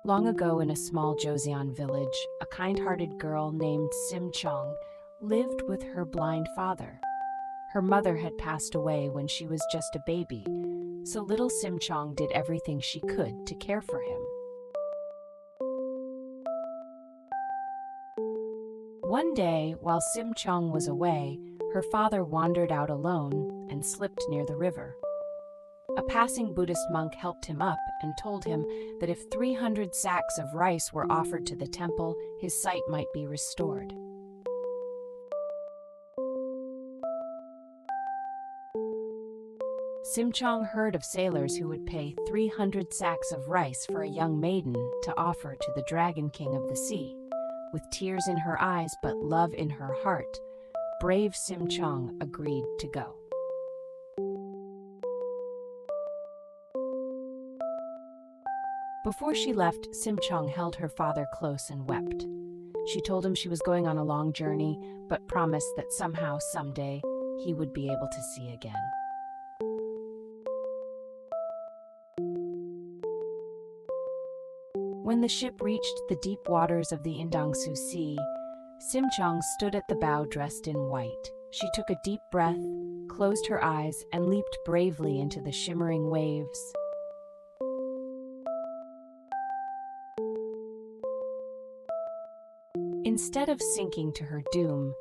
Long ago, in a small Joseon village, a kind-hearted girl named Cheong lived with her blind father. Her mother had passed away when she was just a baby, so little Cheong did everything she could to care for him. One day, while Cheong was away, her father wandered out alone and slipped near the river. A passing Buddhist monk helped him up and told him that if 300 sacks of rice were offered to the temple, his sight might be restored. Cheong heard of sailors who would pay 300 sacks of rice for a young maiden to offer to the Dragon King of the sea. With tears in her eyes but love in her heart, brave Cheong agreed to go. Before she left, Cheong held her father close and wept. She told him she was going on a long journey, but promised that somehow, someday, he would be able to see again. When the ship reached the deep waters of the Indangsu Sea, Cheong stood at the bow dressed in white. She took a deep breath, closed her eyes, and leaped bravely into the shimmering waves. Instead of sinking to her doom,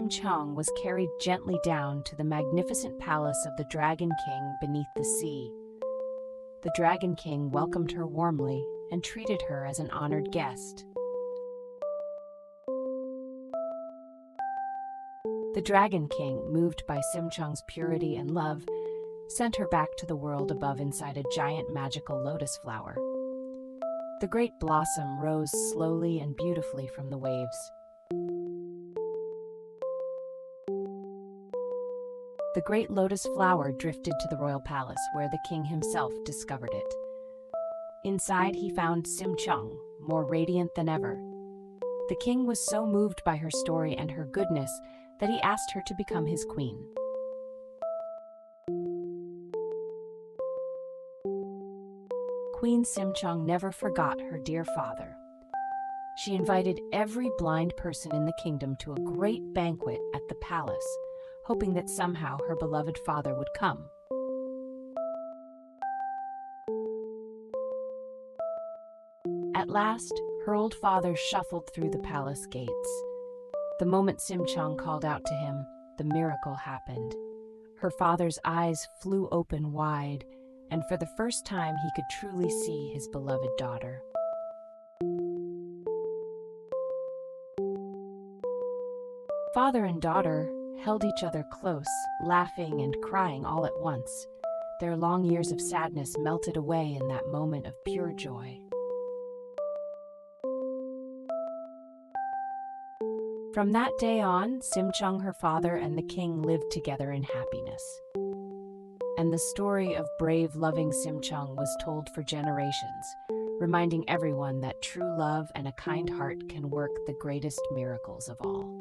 Cheong was carried gently down to the magnificent palace of the Dragon King beneath the sea. The Dragon King welcomed her warmly and treated her as an honored guest. The Dragon King, moved by Cheong's purity and love, sent her back to the world above inside a giant magical lotus flower. The great blossom rose slowly and beautifully from the waves. The great lotus flower drifted to the royal palace, where the king himself discovered it. Inside, he found Cheong, more radiant than ever. The king was so moved by her story and her goodness that he asked her to become his queen. Queen Cheong never forgot her dear father. She invited every blind person in the kingdom to a great banquet at the palace, hoping that somehow her beloved father would come. At last, her old father shuffled through the palace gates. The moment Cheong called out to him, the miracle happened. Her father's eyes flew open wide, and for the first time he could truly see his beloved daughter. Father and daughter held each other close, laughing and crying all at once. Their long years of sadness melted away in that moment of pure joy. From that day on, Cheong, her father, and the king lived together in happiness. And the story of brave, loving Cheong was told for generations, reminding everyone that true love and a kind heart can work the greatest miracles of all.